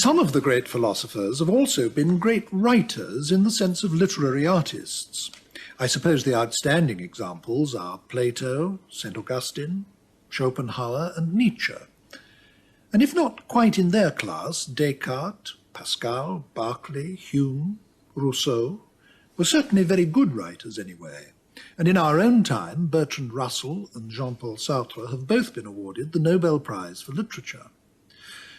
Some of the great philosophers have also been great writers in the sense of literary artists. I suppose the outstanding examples are Plato, St. Augustine, Schopenhauer and Nietzsche. And if not quite in their class, Descartes, Pascal, Berkeley, Hume, Rousseau were certainly very good writers anyway. And in our own time, Bertrand Russell and Jean-Paul Sartre have both been awarded the Nobel Prize for Literature.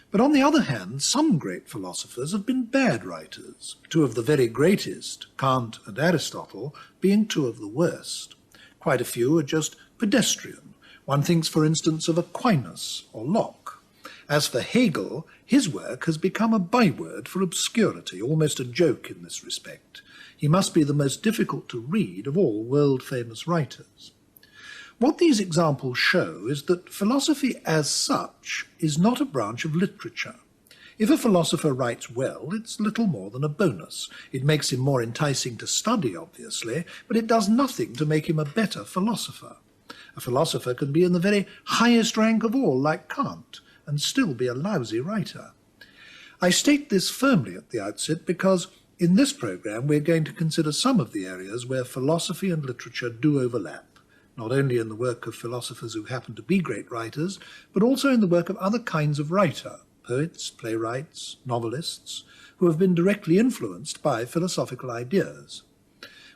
But on the other hand, some great philosophers have been bad writers, two of the very greatest, Kant and Aristotle, being two of the worst. Quite a few are just pedestrian. One thinks, for instance, of Aquinas or Locke. As for Hegel, his work has become a byword for obscurity, almost a joke in this respect. He must be the most difficult to read of all world-famous writers. What these examples show is that philosophy as such is not a branch of literature. If a philosopher writes well, it's little more than a bonus. It makes him more enticing to study, obviously, but it does nothing to make him a better philosopher. A philosopher can be in the very highest rank of all, like Kant, and still be a lousy writer. I state this firmly at the outset because in this programme we're going to consider some of the areas where philosophy and literature do overlap, not only in the work of philosophers who happen to be great writers, but also in the work of other kinds of writer, poets, playwrights, novelists, who have been directly influenced by philosophical ideas.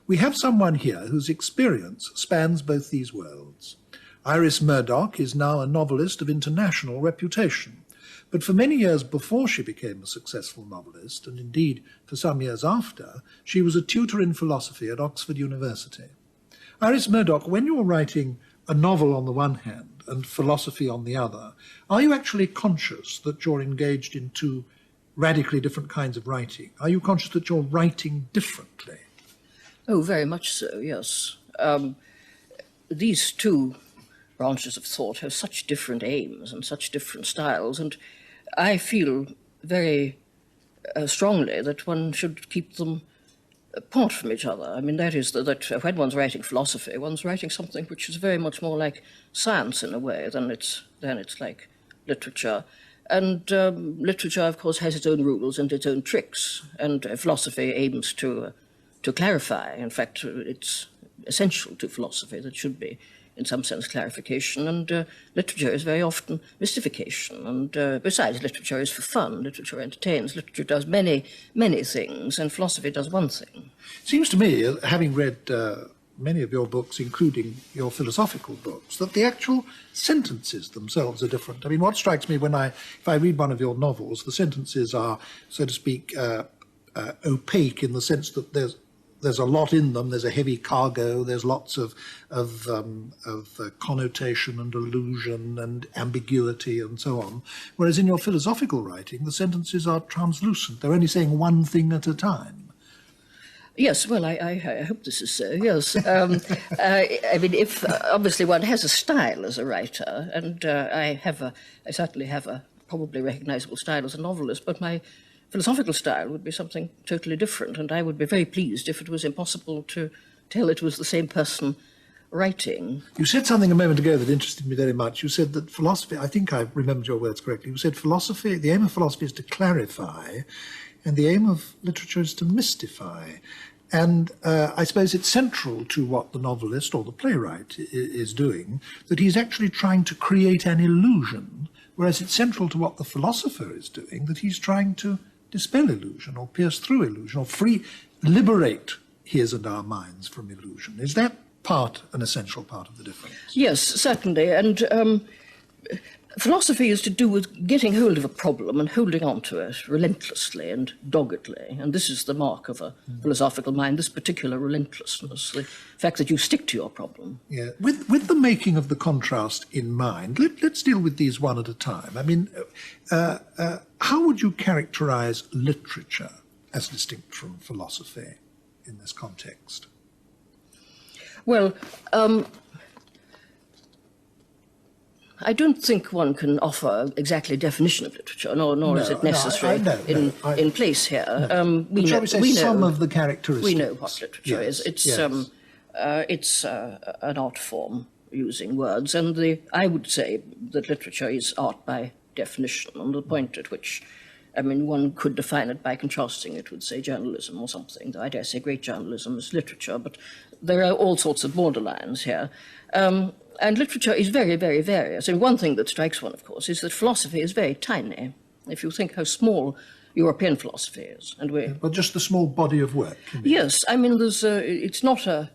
We have someone here whose experience spans both these worlds. Iris Murdoch is now a novelist of international reputation, but for many years before she became a successful novelist, and indeed for some years after, she was a tutor in philosophy at Oxford University. Iris Murdoch, when you're writing a novel on the one hand and philosophy on the other, are you actually conscious that you're engaged in two radically different kinds of writing? Are you conscious that you're writing differently? Oh, very much so, yes. These two branches of thought have such different aims and such different styles, and I feel very strongly that one should keep them apart from each other. I mean, that is that when one's writing philosophy, one's writing something which is very much more like science in a way than it's like literature. And literature, of course, has its own rules and its own tricks, and philosophy aims to clarify. In fact, it's essential to philosophy that should be, in some sense, clarification, and literature is very often mystification, and besides, literature is for fun, literature entertains, literature does many, many things, and philosophy does one thing. It seems to me, having read many of your books, including your philosophical books, that the actual sentences themselves are different. I mean, what strikes me if I read one of your novels, the sentences are, so to speak, opaque in the sense that there's a lot in them. There's a heavy cargo. There's lots of connotation and allusion and ambiguity and so on. Whereas in your philosophical writing, the sentences are translucent. They're only saying one thing at a time. Yes, well, I hope this is so, yes. I mean, if obviously one has a style as a writer, and I certainly have a probably recognizable style as a novelist, but my philosophical style would be something totally different, and I would be very pleased if it was impossible to tell it was the same person writing. You said something a moment ago that interested me very much. You said that philosophy, I think I remembered your words correctly, you said philosophy, the aim of philosophy is to clarify, and the aim of literature is to mystify. And I suppose it's central to what the novelist or the playwright is doing, that he's actually trying to create an illusion, whereas it's central to what the philosopher is doing, that he's trying to dispel illusion or pierce through illusion or liberate his and our minds from illusion. Is that an essential part of the difference? Yes, certainly. And philosophy is to do with getting hold of a problem and holding on to it relentlessly and doggedly. And this is the mark of a philosophical mind, this particular relentlessness, the fact that you stick to your problem. Yeah. With the making of the contrast in mind, let's deal with these one at a time. I mean, how would you characterize literature as distinct from philosophy in this context? Well, I don't think one can offer exactly a definition of literature, nor is it necessary in place here. Shall we say some of the characteristics? We know what literature is. It's an art form using words, and I would say that literature is art by definition, and the point at which I mean, one could define it by contrasting it with, say, journalism or something, though I dare say great journalism is literature, but there are all sorts of borderlines here. And literature is very, very various. And one thing that strikes one, of course, is that philosophy is very tiny. If you think how small European philosophy is, and we But just the small body of work. You mean? yes, I mean, it's not a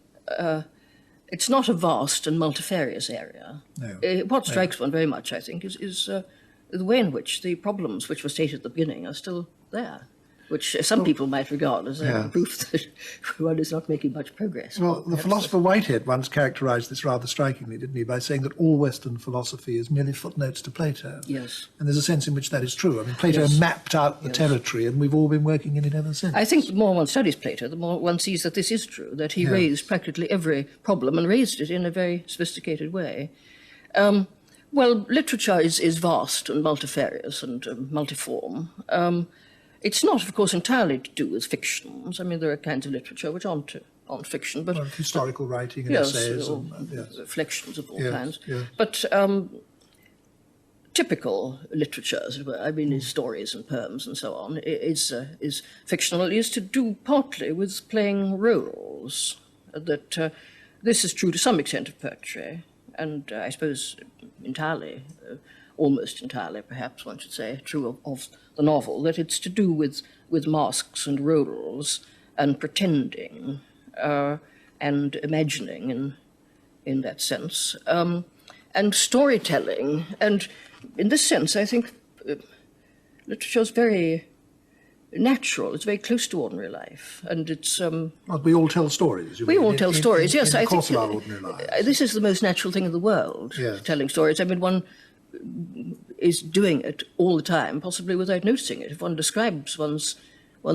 vast and multifarious area. No. What strikes one very much, I think, is the way in which the problems which were stated at the beginning are still there, which some people might regard as a proof that one is not making much progress. Well, the philosopher Whitehead once characterised this rather strikingly, didn't he, by saying that all Western philosophy is merely footnotes to Plato. Yes. And there's a sense in which that is true. I mean, Plato mapped out the territory, and we've all been working in it ever since. I think the more one studies Plato, the more one sees that this is true, that he raised practically every problem and raised it in a very sophisticated way. Well, literature is vast and multifarious and multiform. It's not, of course, entirely to do with fictions. I mean, there are kinds of literature which aren't fiction, but historical writing and essays, or and, reflections of all kinds. Yes. But typical literature, as it were, I mean, is stories and poems and so on, is fictional. It is to do partly with playing roles. That this is true to some extent of poetry, and I suppose entirely, almost entirely, perhaps one should say, true of the novel, that it's to do with masks and roles and pretending and imagining in that sense, and storytelling. And in this sense, I think literature is very natural. It's very close to ordinary life, and it's. Well, we all tell stories. We all tell stories. Yes, in the I course think of our ordinary lives. This is the most natural thing in the world. Yes. Telling stories. I mean, one is doing it all the time, possibly without noticing it. If one describes one's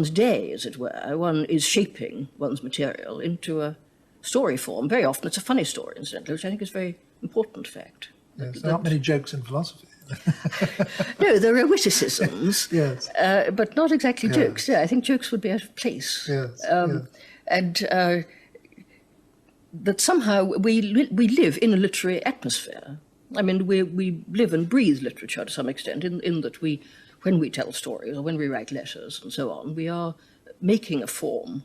day, as it were, one is shaping one's material into a story form. Very often, it's a funny story, incidentally, which I think is a very important fact. Yes, there aren't many jokes in philosophy. No, there are witticisms, Yes. but not exactly jokes. Yeah, I think jokes would be out of place. Yes, And that somehow we live in a literary atmosphere. I mean, we live and breathe literature to some extent, in that when we tell stories or when we write letters and so on, we are making a form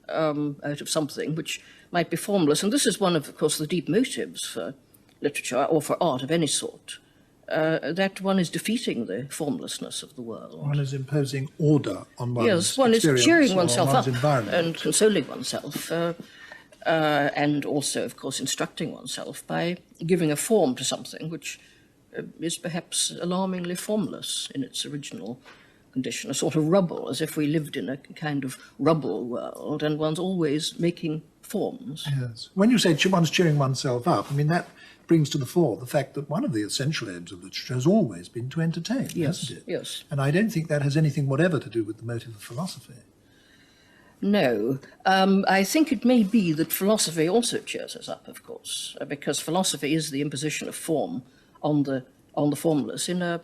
out of something which might be formless. And this is one of course, the deep motives for literature or for art of any sort. That one is defeating the formlessness of the world. One is imposing order on one's Yes, one is cheering oneself up environment. and consoling oneself, and also, of course, instructing oneself by giving a form to something which is perhaps alarmingly formless in its original condition, a sort of rubble, as if we lived in a kind of rubble world, and one's always making forms. Yes. When you say one's cheering oneself up, I mean, that brings to the fore the fact that one of the essential aims of literature has always been to entertain, hasn't it? Yes. And I don't think that has anything whatever to do with the motive of philosophy. No. I think it may be that philosophy also cheers us up, of course, because philosophy is the imposition of form on the formless in a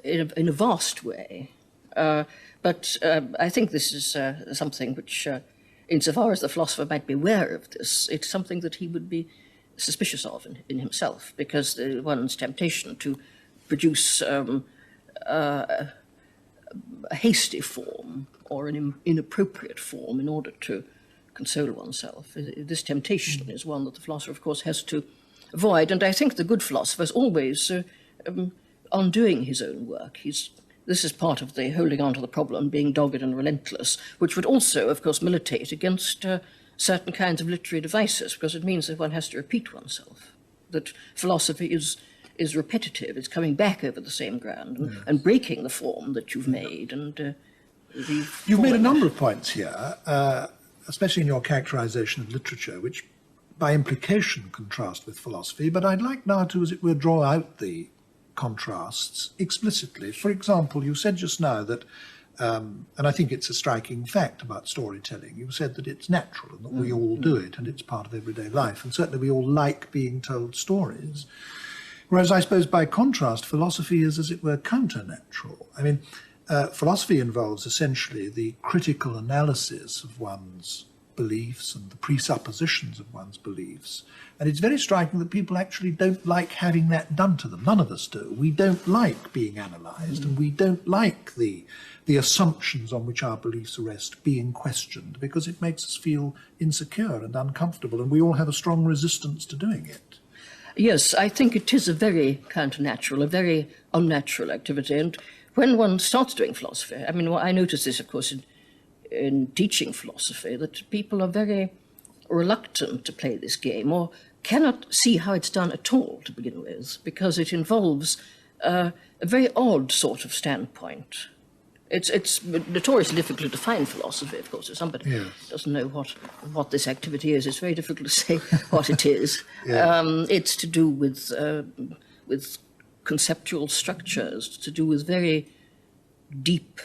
vast way. But I think this is something which, insofar as the philosopher might be aware of this, it's something that he would be suspicious of in himself, because one's temptation to produce a hasty form or an inappropriate form in order to console oneself. This temptation is one that the philosopher, of course, has to avoid. And I think the good philosopher is always undoing his own work. This is part of the holding on to the problem, being dogged and relentless, which would also, of course, militate against certain kinds of literary devices, because it means that one has to repeat oneself, that philosophy is repetitive, it's coming back over the same ground and breaking the form that you've made. And you've made a number of points here, especially in your characterization of literature, which by implication contrast with philosophy, but I'd like now to, as it were, draw out the contrasts explicitly. For example, you said just now that, and I think it's a striking fact about storytelling, you said that it's natural and that we all do it and it's part of everyday life, and certainly we all like being told stories. Whereas I suppose by contrast, philosophy is, as it were, counter-natural. I mean, philosophy involves essentially the critical analysis of one's beliefs and the presuppositions of one's beliefs. And it's very striking that people actually don't like having that done to them. None of us do. We don't like being analysed, and we don't like the assumptions on which our beliefs rest being questioned, because it makes us feel insecure and uncomfortable, and we all have a strong resistance to doing it. Yes, I think it is a very counternatural, a very unnatural activity. And when one starts doing philosophy, I mean, well, I notice this, of course, in teaching philosophy, that people are very reluctant to play this game, or cannot see how it's done at all to begin with, because it involves a very odd sort of standpoint. It's notoriously difficult to define philosophy, of course. If somebody doesn't know what this activity is, it's very difficult to say what it is. It's to do with conceptual structures, to do with very deep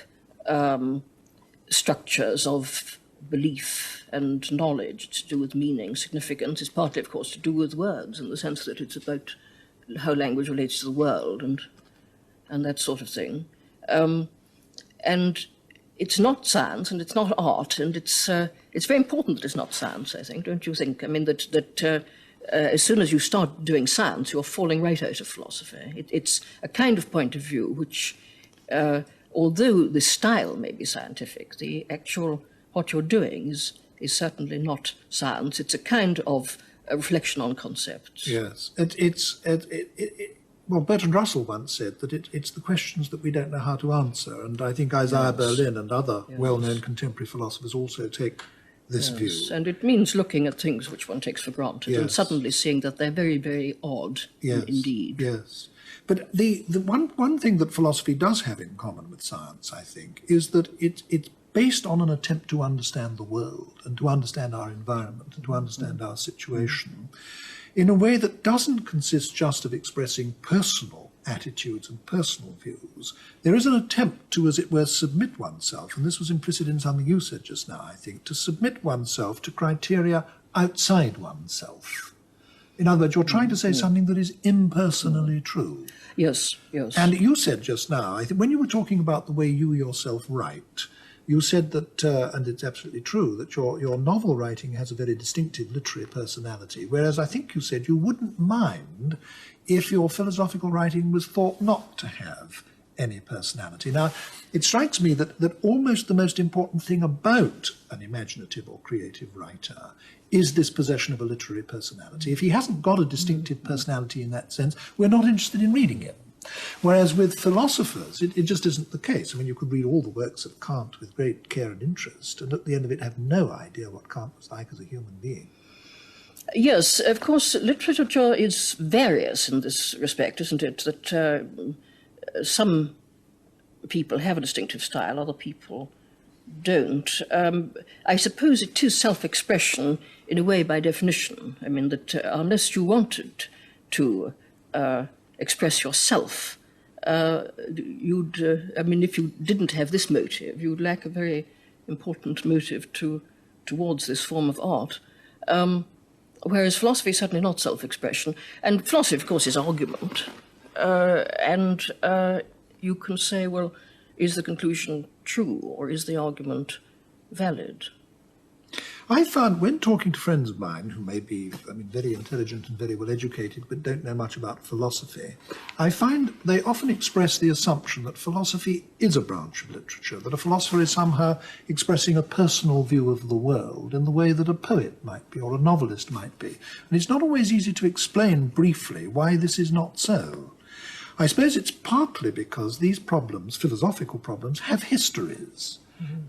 structures of belief and knowledge, to do with meaning, significance. It's partly, of course, to do with words, in the sense that it's about how language relates to the world and that sort of thing. And it's not science, and it's not art, and it's very important that it's not science, I think, don't you think? I mean, that as soon as you start doing science, you're falling right out of philosophy. It's a kind of point of view which, although the style may be scientific, the actual, what you're doing is certainly not science. It's a kind of a reflection on concepts. Yes, well, Bertrand Russell once said that it's the questions that we don't know how to answer, and I think Isaiah Berlin and other well-known contemporary philosophers also take this view. And it means looking at things which one takes for granted and suddenly seeing that they're very, very odd indeed. Yes. But the one thing that philosophy does have in common with science, I think, is that it's based on an attempt to understand the world and to understand our environment and to understand our situation in a way that doesn't consist just of expressing personal attitudes and personal views. There is an attempt to, as it were, submit oneself, and this was implicit in something you said just now, I think, to submit oneself to criteria outside oneself. In other words, you're trying to say something that is impersonally true. Yes, yes. And you said just now, I think when you were talking about the way you yourself write, you said that, and it's absolutely true, that your novel writing has a very distinctive literary personality, whereas I think you said you wouldn't mind if your philosophical writing was thought not to have any personality. Now, it strikes me that almost the most important thing about an imaginative or creative writer is this possession of a literary personality. If he hasn't got a distinctive personality in that sense, we're not interested in reading it. Whereas with philosophers, it just isn't the case. I mean, you could read all the works of Kant with great care and interest, and at the end of it have no idea what Kant was like as a human being. Yes, of course, literature is various in this respect, isn't it? That some people have a distinctive style, other people don't. I suppose it is self-expression in a way by definition. I mean, that unless you wanted to express yourself, I mean, if you didn't have this motive, you'd lack a very important motive towards this form of art. Whereas philosophy is certainly not self-expression. And philosophy, of course, is argument. And you can say, well, is the conclusion true, or is the argument valid? I found, when talking to friends of mine who may be, very intelligent and very well educated, but don't know much about philosophy, I find they often express the assumption that philosophy is a branch of literature, that a philosopher is somehow expressing a personal view of the world in the way that a poet might be or a novelist might be. And it's not always easy to explain briefly why this is not so. I suppose it's partly because these problems, philosophical problems, have histories.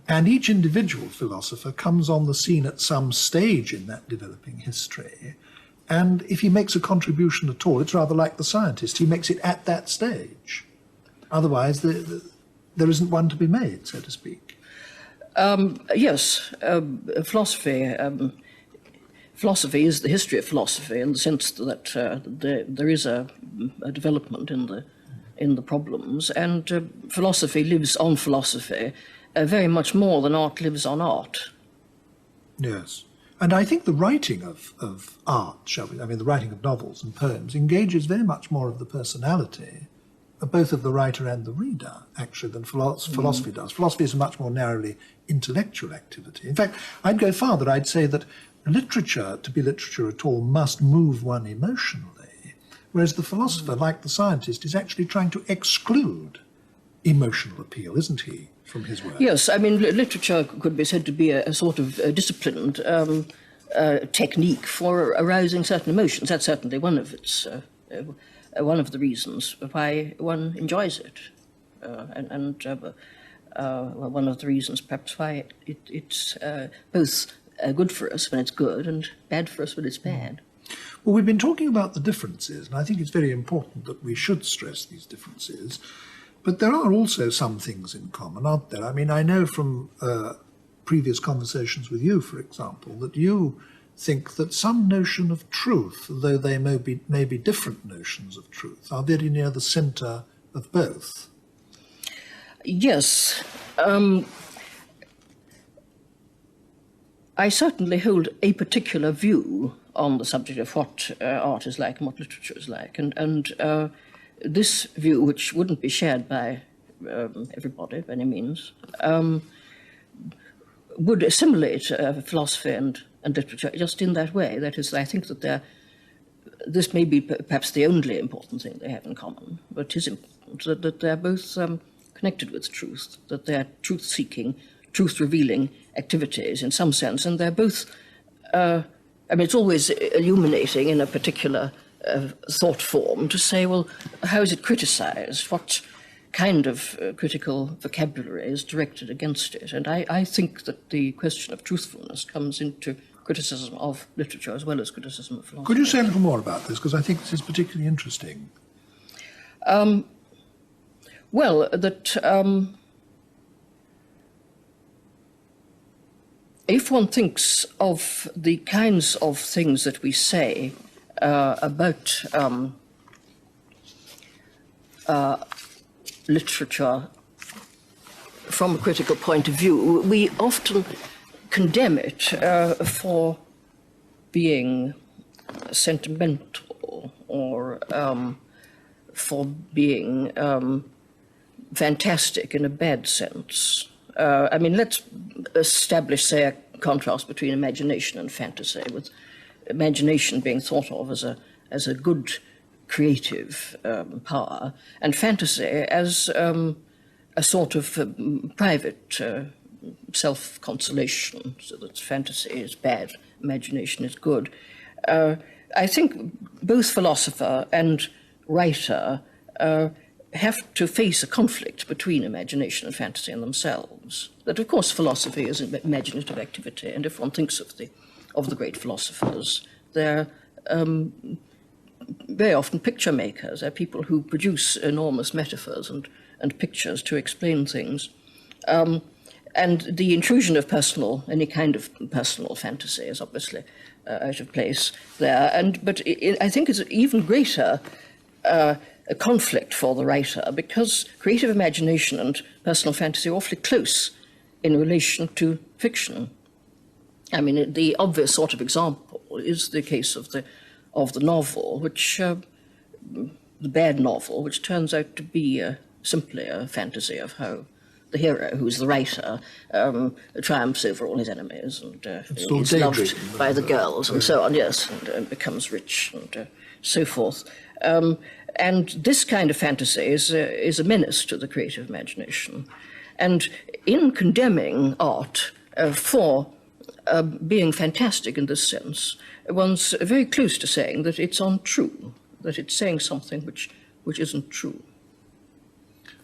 And each individual philosopher comes on the scene at some stage in that developing history. And if he makes a contribution at all, it's rather like the scientist. He makes it at that stage. Otherwise, there isn't one to be made, so to speak. Yes, philosophy is the history of philosophy in the sense that there is a development in the problems, and philosophy lives on philosophy. Very much more than art lives on art. Yes. And I think the writing of art, the writing of novels and poems, engages very much more of the personality both of the writer and the reader, actually, than philosophy does. Philosophy is a much more narrowly intellectual activity. In fact, I'd go farther. I'd say that literature, to be literature at all, must move one emotionally, whereas the philosopher, like the scientist, is actually trying to exclude emotional appeal, isn't he, from his work? Yes, I mean, literature could be said to be a sort of disciplined technique for arousing certain emotions. That's certainly one of its one of the reasons why one enjoys it, and one of the reasons perhaps why it's both good for us when it's good and bad for us when it's bad. Well, we've been talking about the differences, and I think it's very important that we should stress these differences. But there are also some things in common, aren't there? I mean, I know from previous conversations with you, for example, that you think that some notion of truth, though they may be different notions of truth, are very near the centre of both. Yes. I certainly hold a particular view on the subject of what art is like and what literature is like. And this view, which wouldn't be shared by everybody by any means, would assimilate philosophy and literature just in that way. That is, I think that this may be perhaps the only important thing they have in common, but it is important that they're both connected with truth, that they're truth-seeking, truth-revealing activities in some sense, and they're both, I mean, it's always illuminating in a particular thought form to say, well, how is it criticized? What kind of critical vocabulary is directed against it? And I think that the question of truthfulness comes into criticism of literature as well as criticism of philosophy. Could you say a little more about this? Because I think this is particularly interesting. Well, that if one thinks of the kinds of things that we say about literature from a critical point of view, we often condemn it for being sentimental or for being fantastic in a bad sense. I mean, let's establish, say, a contrast between imagination and fantasy, with imagination being thought of as a good creative power, and fantasy as a sort of private self-consolation, so that fantasy is bad, imagination is good. I think both philosopher and writer have to face a conflict between imagination and fantasy in themselves. That, of course, philosophy is an imaginative activity, and if one thinks of the great philosophers, they're very often picture makers. They're people who produce enormous metaphors and pictures to explain things. And the intrusion of any kind of personal fantasy is obviously out of place there. But I think it's even greater a conflict for the writer, because creative imagination and personal fantasy are awfully close in relation to fiction. I mean, the obvious sort of example is the case of the novel, the bad novel, which turns out to be simply a fantasy of how the hero, who's the writer, triumphs over all his enemies and is loved by the girls and so on, yes, and becomes rich and so forth. And this kind of fantasy is a menace to the creative imagination. And in condemning art for being fantastic in this sense, one's very close to saying that it's untrue, that it's saying something which isn't true.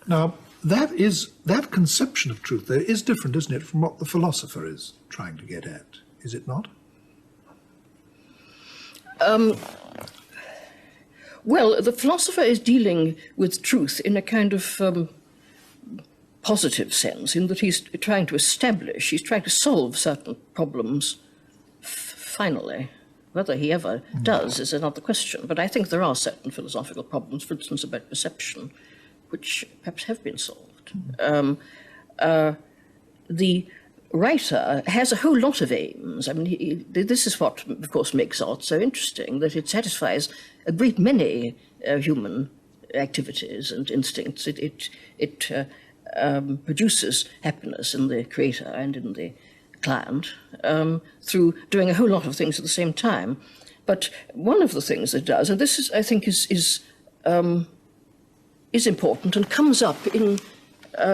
Now, that conception of truth, though, is different, isn't it, from what the philosopher is trying to get at, is it not? Well, the philosopher is dealing with truth in a kind of positive sense, in that he's trying to solve certain problems finally. Whether he ever does is another question, but I think there are certain philosophical problems, for instance, about perception, which perhaps have been solved. The writer has a whole lot of aims. I mean, this is what, of course, makes art so interesting, that it satisfies a great many human activities and instincts. It produces happiness in the creator and in the client through doing a whole lot of things at the same time. But one of the things it does, and this is, I think, is important and comes up in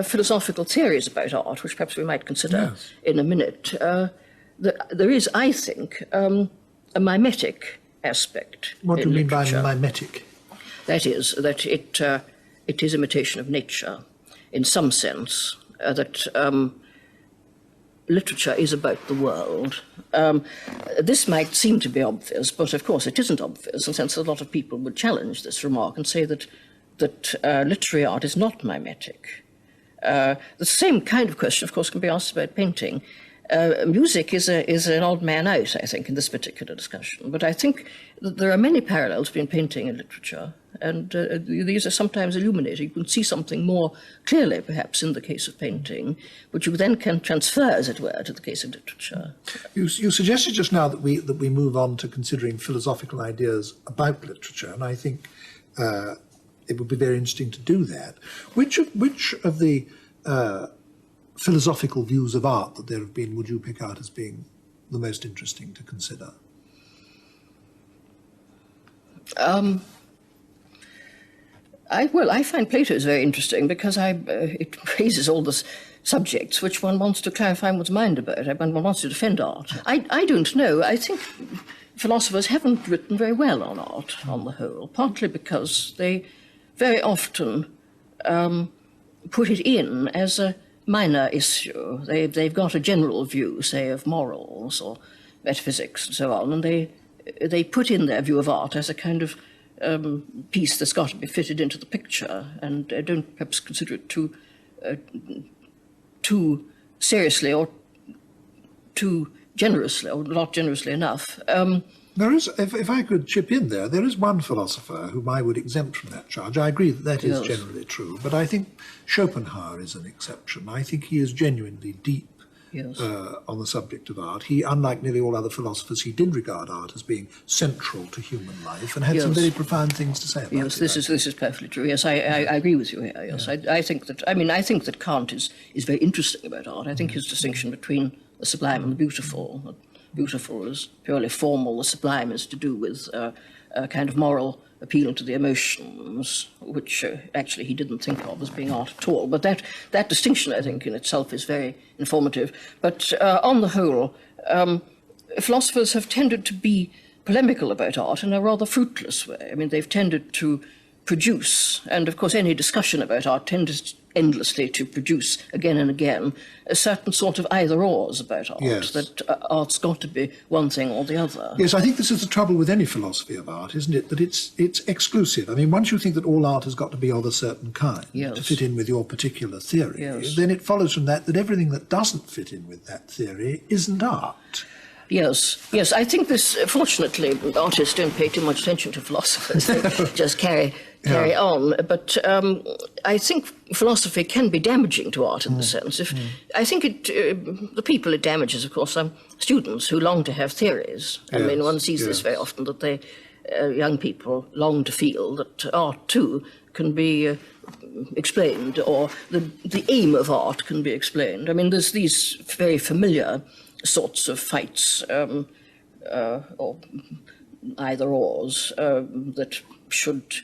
philosophical theories about art, which perhaps we might consider in a minute. There is, I think, a mimetic aspect. What do you mean by literature. mimetic? That is, that it is imitation of nature, in some sense, that literature is about the world. This might seem to be obvious, but of course it isn't obvious, in the sense that a lot of people would challenge this remark and say that literary art is not mimetic. The same kind of question, of course, can be asked about painting. Music is an odd man out, I think, in this particular discussion. But I think that there are many parallels between painting and literature, and these are sometimes illuminated. You can see something more clearly, perhaps, in the case of painting, which you then can transfer, as it were, to the case of literature. You suggested just now that we move on to considering philosophical ideas about literature, and I think it would be very interesting to do that. Which of the philosophical views of art that there have been would you pick out as being the most interesting to consider? I find Plato's very interesting because it raises all the subjects which one wants to clarify one's mind about. One wants to defend art. I don't know. I think philosophers haven't written very well on art on the whole, partly because they very often put it in as a minor issue. They've got a general view, say, of morals or metaphysics and so on, and they put in their view of art as a kind of piece that's got to be fitted into the picture, and don't perhaps consider it too seriously or too generously, or not generously enough. There is, if I could chip in there is one philosopher whom I would exempt from that charge. I agree that is generally true, but I think Schopenhauer is an exception. I think he is genuinely deep on the subject of art. He, unlike nearly all other philosophers, he did regard art as being central to human life and had some very profound things to say about it. Yes, this is perfectly true. Yes, I agree with you here. Yes, I think that Kant is very interesting about art. I think his distinction between the sublime and the beautiful. Beautiful is purely formal. The sublime is to do with a kind of moral appeal to the emotions, which actually he didn't think of as being art at all. But that distinction, I think, in itself is very informative. But on the whole, philosophers have tended to be polemical about art in a rather fruitless way. I mean, they've tended to produce, and of course any discussion about art tends endlessly to produce again and again a certain sort of either-ors about art, that art's got to be one thing or the other. Yes, I think this is the trouble with any philosophy of art, isn't it? That it's exclusive. I mean, once you think that all art has got to be of a certain kind to fit in with your particular theory, then it follows from that everything that doesn't fit in with that theory isn't art. Yes. I think this, fortunately, artists don't pay too much attention to philosophers. They just carry on. But I think philosophy can be damaging to art in the sense. I think the people it damages, of course, are students who long to have theories. I mean, one sees this very often, that young people long to feel that art, too, can be explained, or the aim of art can be explained. I mean, there's these very familiar sorts of fights, or either-ors, that should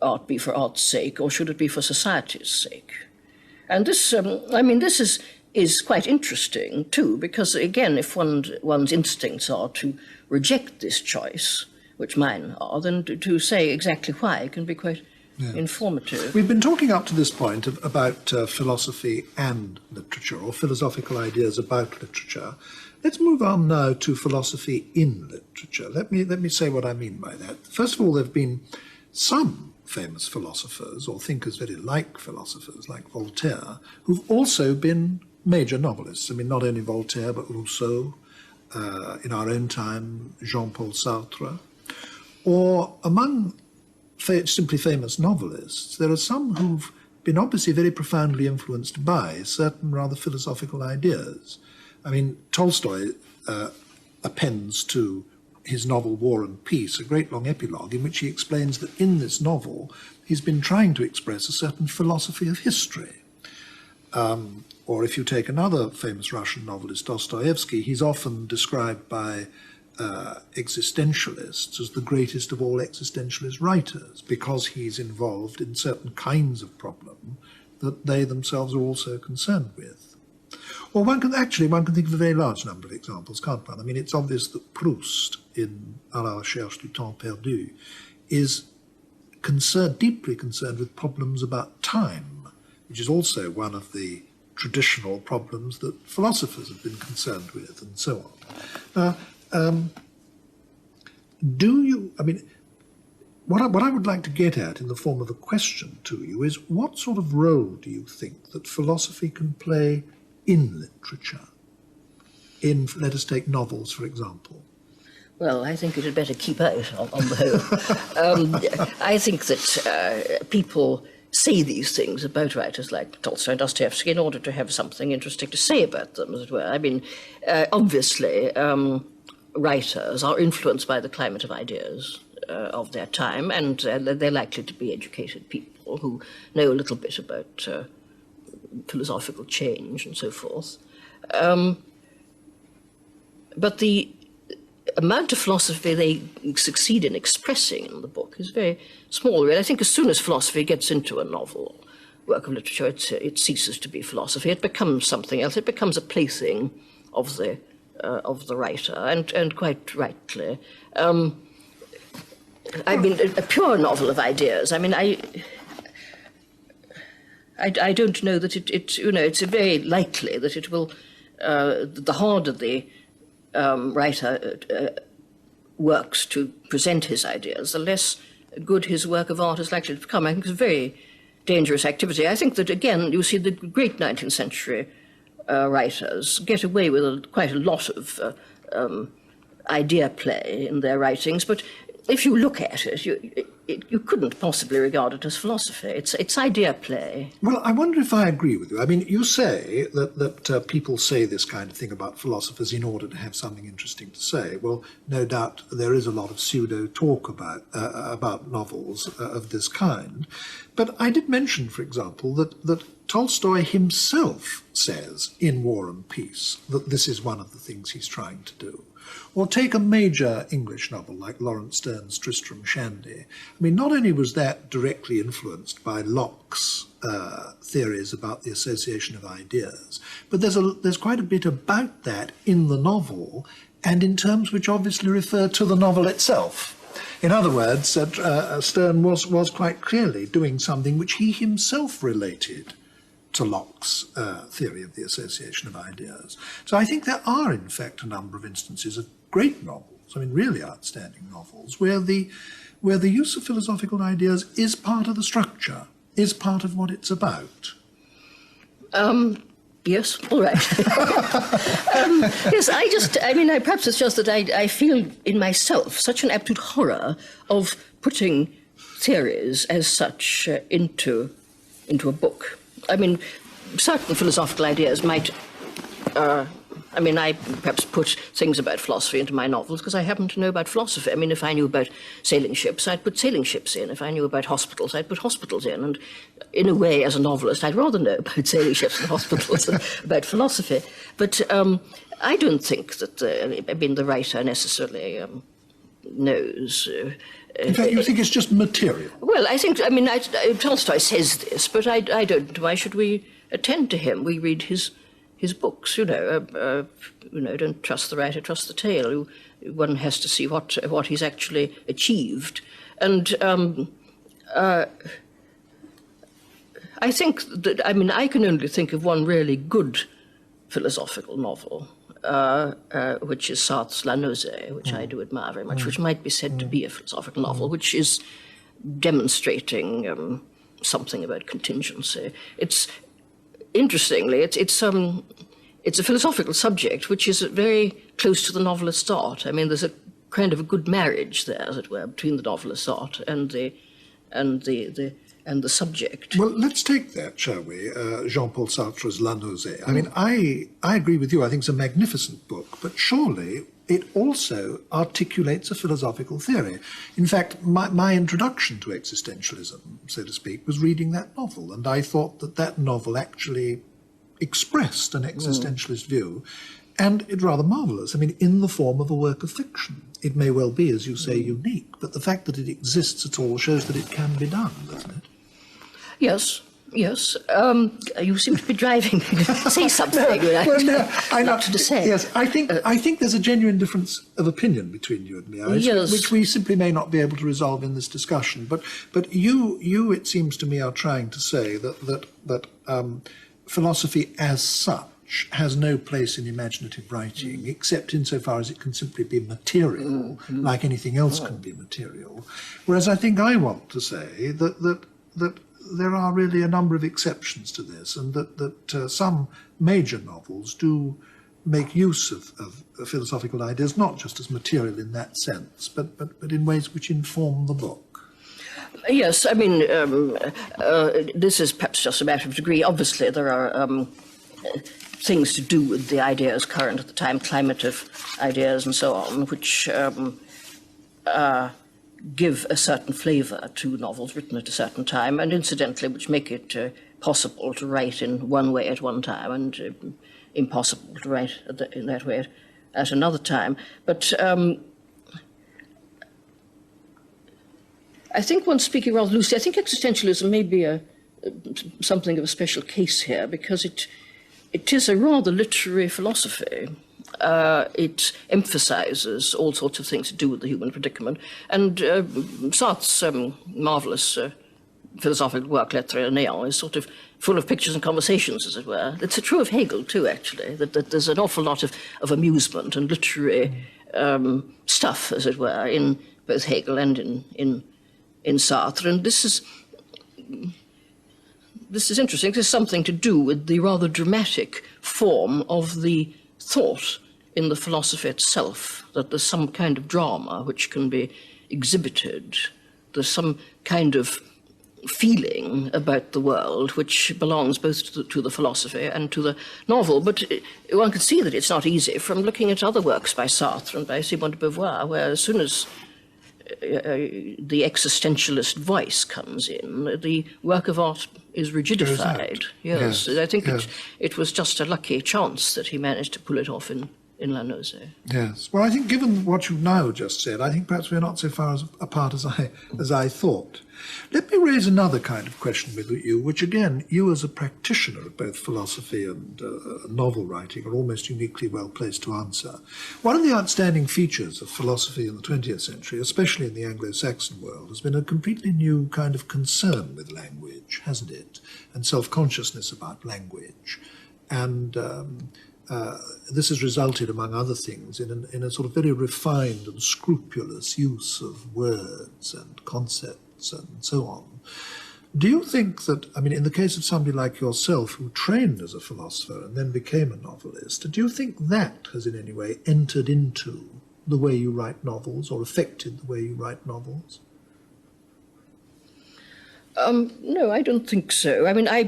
art be for art's sake, or should it be for society's sake? And this, this is quite interesting too, because again, if one's instincts are to reject this choice, which mine are, then to say exactly why can be quite informative. We've been talking up to this point about philosophy and literature, or philosophical ideas about literature. Let's move on now to philosophy in literature. Let me say what I mean by that. First of all, there have been some famous philosophers, or thinkers very like philosophers, like Voltaire, who've also been major novelists. I mean, not only Voltaire, but Rousseau, in our own time, Jean-Paul Sartre. Or among simply famous novelists, there are some who've been obviously very profoundly influenced by certain rather philosophical ideas. I mean, Tolstoy appends to his novel War and Peace a great long epilogue in which he explains that in this novel he's been trying to express a certain philosophy of history. Or if you take another famous Russian novelist, Dostoevsky, he's often described by existentialists as the greatest of all existentialist writers, because he's involved in certain kinds of problem that they themselves are also concerned with. Or one can think of a very large number of examples, can't one? I mean, it's obvious that Proust in À la recherche du temps perdu is deeply concerned with problems about time, which is also one of the traditional problems that philosophers have been concerned with, and so on. Now, what I would like to get at in the form of a question to you is, what sort of role do you think that philosophy can play in literature? In, let us take novels, for example. Well, I think it had better keep out on the whole. I think that people say these things about writers like Tolstoy and Dostoevsky in order to have something interesting to say about them, as it were. I mean, obviously, writers are influenced by the climate of ideas of their time, and they're likely to be educated people who know a little bit about philosophical change and so forth. But the amount of philosophy they succeed in expressing in the book is very small, really. I think as soon as philosophy gets into a novel, work of literature, it ceases to be philosophy. It becomes something else. It becomes a plaything of the writer, and quite rightly. I mean, a pure novel of ideas. I mean, I don't know that it's very likely that it will. The harder the writer works to present his ideas, the less good his work of art is likely to become. I think it's a very dangerous activity. I think that, again, you see the great 19th century writers get away with quite a lot of idea play in their writings, but if you look at it, you couldn't possibly regard it as philosophy. It's idea play. Well, I wonder if I agree with you. I mean, you say that people say this kind of thing about philosophers in order to have something interesting to say. Well, no doubt there is a lot of pseudo-talk about novels of this kind. But I did mention, for example, that Tolstoy himself says in War and Peace that this is one of the things he's trying to do. Or take a major English novel like Lawrence Sterne's Tristram Shandy. I mean, not only was that directly influenced by Locke's theories about the association of ideas, but there's quite a bit about that in the novel, and in terms which obviously refer to the novel itself. In other words, Sterne was quite clearly doing something which he himself related to Locke's theory of the association of ideas. So I think there are, in fact, a number of instances of great novels, I mean, really outstanding novels, where the use of philosophical ideas is part of the structure, is part of what it's about. Yes, all right. Yes, perhaps it's just that I feel in myself such an absolute horror of putting theories as such into a book. I mean, certain philosophical ideas might... I perhaps put things about philosophy into my novels because I happen to know about philosophy. I mean, if I knew about sailing ships, I'd put sailing ships in. If I knew about hospitals, I'd put hospitals in. And in a way, as a novelist, I'd rather know about sailing ships and hospitals than about philosophy. But I don't think that the writer necessarily knows... In fact, you think it's just material? Well, I think, Tolstoy says this, but I don't. Why should we attend to him? We read his books, don't trust the writer, trust the tale. One has to see what he's actually achieved. And I think that, I can only think of one really good philosophical novel, which is Sartre's La Nausée, which I do admire very much, which might be said to be a philosophical novel, which is demonstrating something about contingency. Interestingly, it's a philosophical subject which is very close to the novelist's art. I mean, there's a kind of a good marriage there, as it were, between the novelist's art and the subject. Well, let's take that, shall we? Jean-Paul Sartre's La Nausée. I mean, I agree with you. I think it's a magnificent book, but surely it also articulates a philosophical theory. In fact, my introduction to existentialism, so to speak, was reading that novel, and I thought that that novel actually expressed an existentialist view, and it's rather marvellous. I mean, in the form of a work of fiction. It may well be, as you say, unique, but the fact that it exists at all shows that it can be done, doesn't it? Yes. Yes, you seem to be driving me to say something. I not to say. Yes, I think there's a genuine difference of opinion between you and me, yes. which we simply may not be able to resolve in this discussion. But you, it seems to me, are trying to say that philosophy as such has no place in imaginative writing, except insofar as it can simply be material, like anything else can be material. Whereas I think I want to say that there are really a number of exceptions to this, and that some major novels do make use of philosophical ideas, not just as material in that sense, but in ways which inform the book. Yes, I mean, this is perhaps just a matter of degree. Obviously, there are things to do with the ideas current at the time, climative ideas and so on, which give a certain flavour to novels written at a certain time, and incidentally which make it possible to write in one way at one time and impossible to write in that way at another time. But I think, one speaking rather loosely, I think existentialism may be something of a special case here, because it is a rather literary philosophy. It emphasizes all sorts of things to do with the human predicament. And Sartre's marvelous philosophical work, L'Être et le Néant, is sort of full of pictures and conversations, as it were. It's true of Hegel, too, actually, that there's an awful lot of amusement and literary stuff, as it were, in both Hegel and in Sartre. And this is interesting. This has something to do with the rather dramatic form of the thought in the philosophy itself, that there's some kind of drama which can be exhibited. There's some kind of feeling about the world which belongs both to the philosophy and to the novel. But one can see that it's not easy from looking at other works by Sartre and by Simone de Beauvoir, where as soon as the existentialist voice comes in, the work of art is rigidified. Yes, I think it was just a lucky chance that he managed to pull it off in La Nausée. Yes. Well, I think given what you've now just said, I think perhaps we're not so far apart as I thought. Let me raise another kind of question with you, which again, you as a practitioner of both philosophy and novel writing are almost uniquely well placed to answer. One of the outstanding features of philosophy in the 20th century, especially in the Anglo-Saxon world, has been a completely new kind of concern with language, hasn't it? And self-consciousness about language. And this has resulted, among other things, in a sort of very refined and scrupulous use of words and concepts and so on. Do you think that, I mean, in the case of somebody like yourself who trained as a philosopher and then became a novelist, do you think that has in any way entered into the way you write novels or affected the way you write novels? No, I don't think so. I mean, I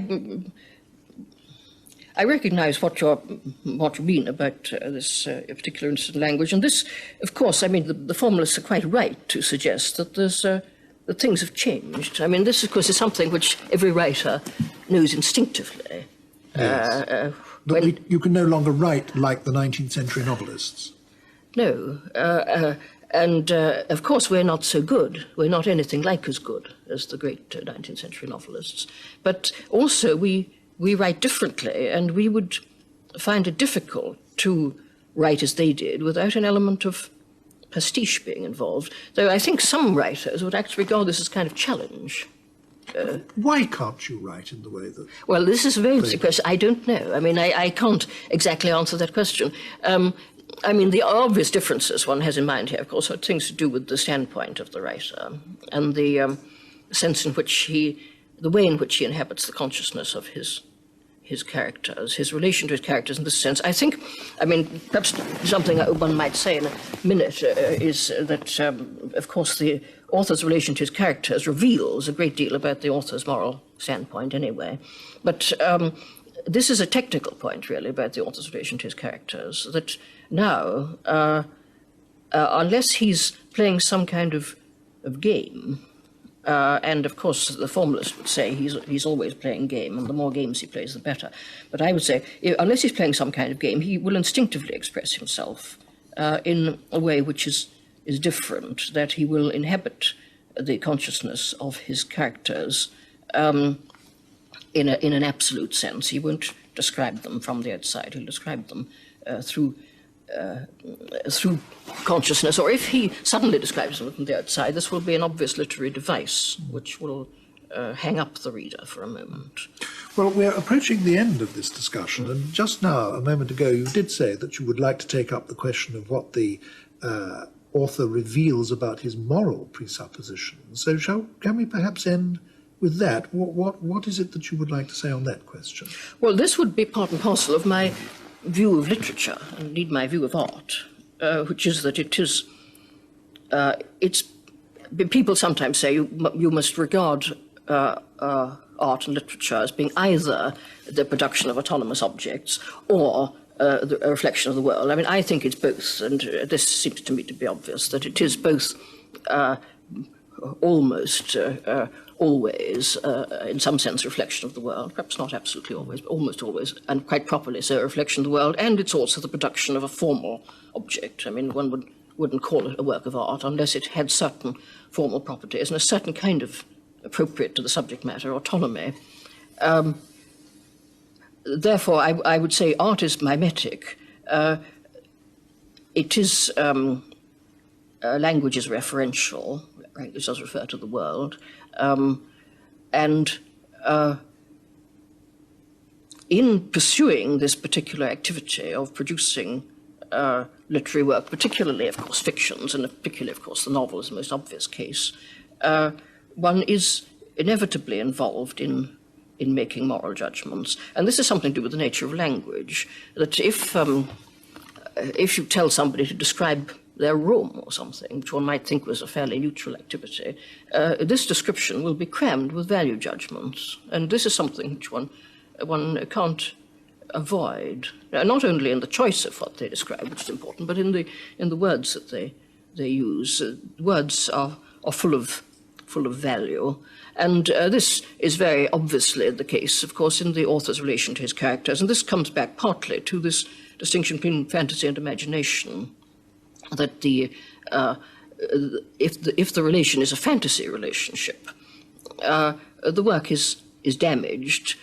recognise what you mean about this particular instance of language, and this, of course, I mean, the formalists are quite right to suggest that that things have changed. I mean, this, of course, is something which every writer knows instinctively. Yes. You can no longer write like the 19th century novelists. No, and of course we're not so good. We're not anything like as good as the great 19th century novelists. But also we write differently, and we would find it difficult to write as they did without an element of pastiche being involved. Though I think some writers would actually regard this as kind of challenge. Why can't you write in the way that... Well, this is a very interesting question. I don't know. I mean, I can't exactly answer that question. I mean, the obvious differences one has in mind here, of course, are things to do with the standpoint of the writer and the sense in which the way in which he inhabits the consciousness of his characters, his relation to his characters in this sense. I think, I mean, perhaps something one might say in a minute is that, of course, the author's relation to his characters reveals a great deal about the author's moral standpoint anyway. But this is a technical point, really, about the author's relation to his characters, that now unless he's playing some kind of game, and of course the formalist would say he's always playing game, and the more games he plays, the better. But I would say, unless he's playing some kind of game, he will instinctively express himself in a way which is different, that he will inhabit the consciousness of his characters in an absolute sense. He won't describe them from the outside. He'll describe them through consciousness, or if he suddenly describes them from the outside, this will be an obvious literary device which will hang up the reader for a moment. Well, we're approaching the end of this discussion, and just now, a moment ago, you did say that you would like to take up the question of what the author reveals about his moral presuppositions. So can we perhaps end with that? What is it that you would like to say on that question? Well, this would be part and parcel of my view of literature, and indeed my view of art, which is that people sometimes say you must regard art and literature as being either the production of autonomous objects or a reflection of the world. I mean, I think it's both, and this seems to me to be obvious, that it is both almost always, in some sense, a reflection of the world, perhaps not absolutely always, but almost always, and quite properly so, a reflection of the world, and it's also the production of a formal object. I mean, one wouldn't call it a work of art unless it had certain formal properties and a certain kind of appropriate to the subject matter autonomy. Therefore, I would say art is mimetic. It is, language is referential. Language does refer to the world. And in pursuing this particular activity of producing literary work, particularly, of course, fictions, and particularly, of course, the novel is the most obvious case, one is inevitably involved in making moral judgments. And this is something to do with the nature of language, that if you tell somebody to describe their room or something, which one might think was a fairly neutral activity, this description will be crammed with value judgments. And this is something which one can't avoid, not only in the choice of what they describe, which is important, but in the words that they use. Words are full of value. And this is very obviously the case, of course, in the author's relation to his characters. And this comes back partly to this distinction between fantasy and imagination, that if the relation is a fantasy relationship, the work is damaged,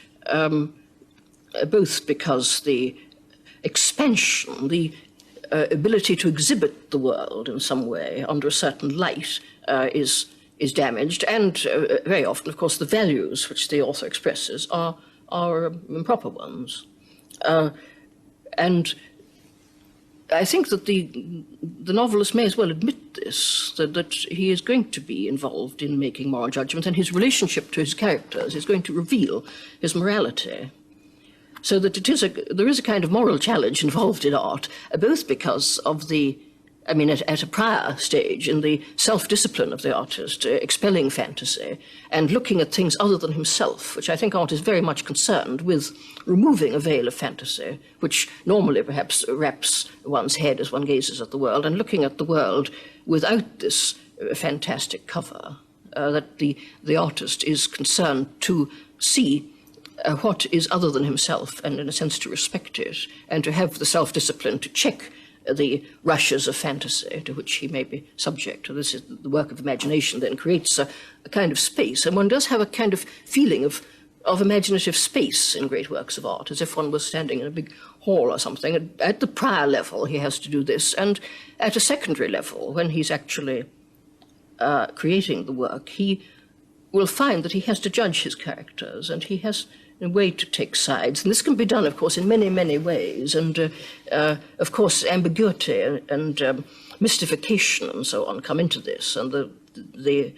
both because the expansion, the ability to exhibit the world in some way under a certain light is damaged, and very often, of course, the values which the author expresses are improper ones. And I think that the novelist may as well admit this, that he is going to be involved in making moral judgments, and his relationship to his characters is going to reveal his morality. So that there is a kind of moral challenge involved in art, both because of at a prior stage, in the self-discipline of the artist, expelling fantasy and looking at things other than himself, which I think art is very much concerned with, removing a veil of fantasy, which normally perhaps wraps one's head as one gazes at the world, and looking at the world without this fantastic cover, that the artist is concerned to see what is other than himself, and in a sense to respect it, and to have the self-discipline to check the rushes of fantasy to which he may be subject. This is the work of imagination then creates a kind of space, and one does have a kind of feeling of imaginative space in great works of art, as if one was standing in a big hall or something. And at the prior level, he has to do this, and at a secondary level, when he's actually creating the work, he will find that he has to judge his characters, and he has a way to take sides. And this can be done, of course, in many, many ways. And, of course, ambiguity and mystification and so on come into this. And the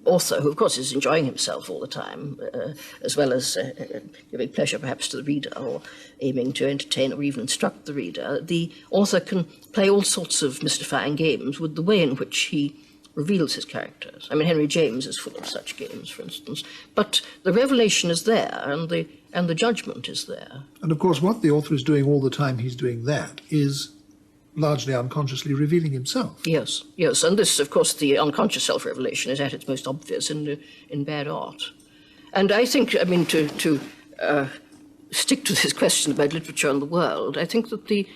author, who, of course, is enjoying himself all the time, as well as giving pleasure, perhaps, to the reader, or aiming to entertain or even instruct the reader, the author can play all sorts of mystifying games with the way in which he reveals his characters. I mean, Henry James is full of such games, for instance. But the revelation is there, and the judgment is there. And of course, what the author is doing all the time he's doing that is largely unconsciously revealing himself. Yes, yes, and this, of course, the unconscious self-revelation is at its most obvious in bad art. And I think, I mean, to stick to this question about literature and the world, I think that the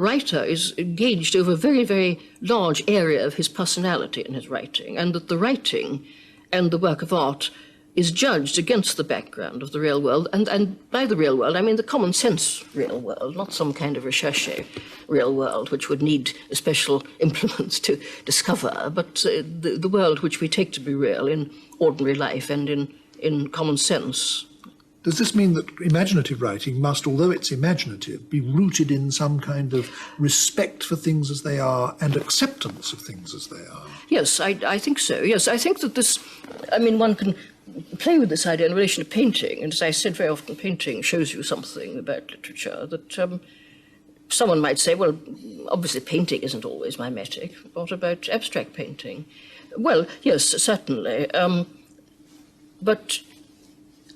writer is engaged over a very, very large area of his personality in his writing, and that the writing and the work of art is judged against the background of the real world, and by the real world, I mean the common sense real world, not some kind of recherche real world, which would need special implements to discover, but the world which we take to be real in ordinary life and in common sense. Does this mean that imaginative writing must, although it's imaginative, be rooted in some kind of respect for things as they are and acceptance of things as they are? Yes, I think so. Yes, I think that this, I mean, one can play with this idea in relation to painting, and as I said very often, painting shows you something about literature that someone might say, well, obviously painting isn't always mimetic. What about abstract painting? Well, yes, certainly. But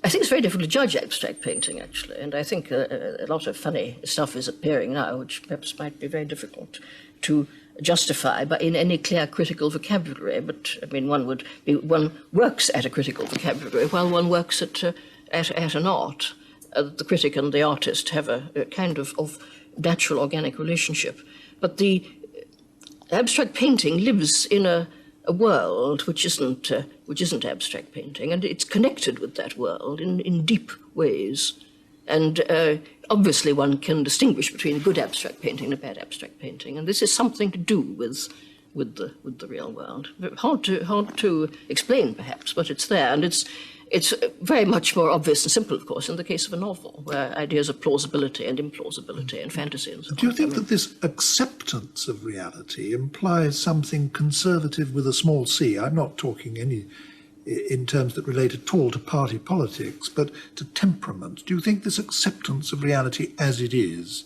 I think it's very difficult to judge abstract painting, actually, and I think a lot of funny stuff is appearing now, which perhaps might be very difficult to justify but in any clear critical vocabulary. But I mean, one works at a critical vocabulary while one works at an art. The critic and the artist have a kind of natural organic relationship. But the abstract painting lives in a world which isn't abstract painting, and it's connected with that world in deep ways. And obviously one can distinguish between good abstract painting and a bad abstract painting, and this is something to do with the real world. Hard to explain, perhaps, but it's there, and it's very much more obvious and simple, of course, in the case of a novel, where ideas of plausibility and implausibility and fantasy and so on. Do you think that this acceptance of reality implies something conservative with a small c? I'm not talking in terms that relate at all to party politics, but to temperament. Do you think this acceptance of reality as it is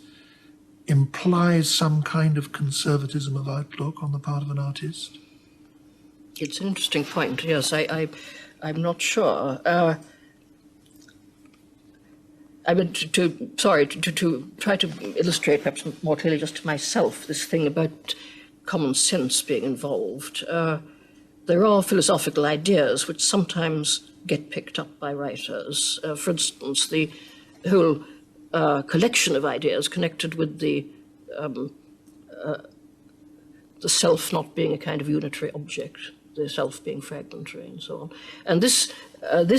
implies some kind of conservatism of outlook on the part of an artist? It's an interesting point, yes. I'm not sure. I mean, to try to illustrate perhaps more clearly just to myself this thing about common sense being involved. There are philosophical ideas which sometimes get picked up by writers. For instance, the whole collection of ideas connected with the self not being a kind of unitary object, the self being fragmentary and so on. And this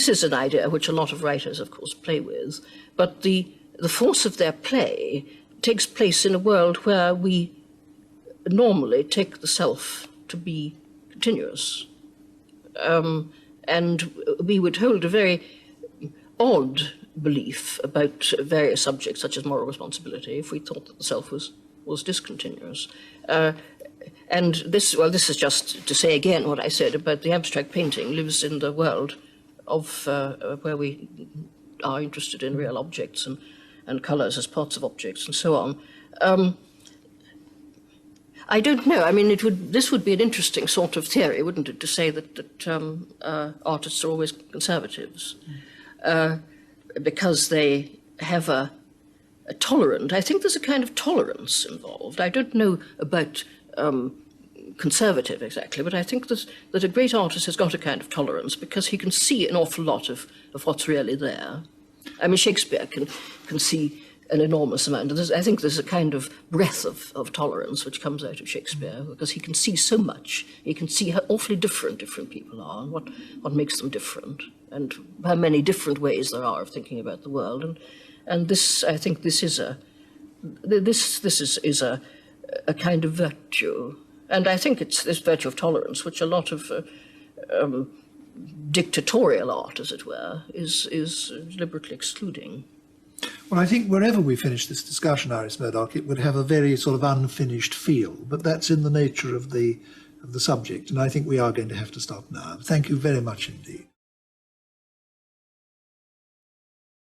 is an idea which a lot of writers, of course, play with, but the force of their play takes place in a world where we normally take the self to be continuous. And we would hold a very odd belief about various subjects, such as moral responsibility, if we thought that the self was discontinuous. And this is just to say again what I said about the abstract painting lives in the world of where we are interested in real objects and colours as parts of objects and so on. I don't know. I mean, this would be an interesting sort of theory, wouldn't it, to say that artists are always conservatives because they have a tolerant. I think there's a kind of tolerance involved. I don't know about conservative exactly, but I think that a great artist has got a kind of tolerance because he can see an awful lot of what's really there. I mean, Shakespeare can see an enormous amount. I think there's a kind of breadth of tolerance which comes out of Shakespeare because he can see so much. He can see how awfully different people are and what makes them different and how many different ways there are of thinking about the world. And this, I think, this is a kind of virtue. And I think it's this virtue of tolerance which a lot of dictatorial art, as it were, is deliberately excluding. Well, I think wherever we finish this discussion, Iris Murdoch, it would have a very sort of unfinished feel, but that's in the nature of the subject, and I think we are going to have to stop now. Thank you very much indeed.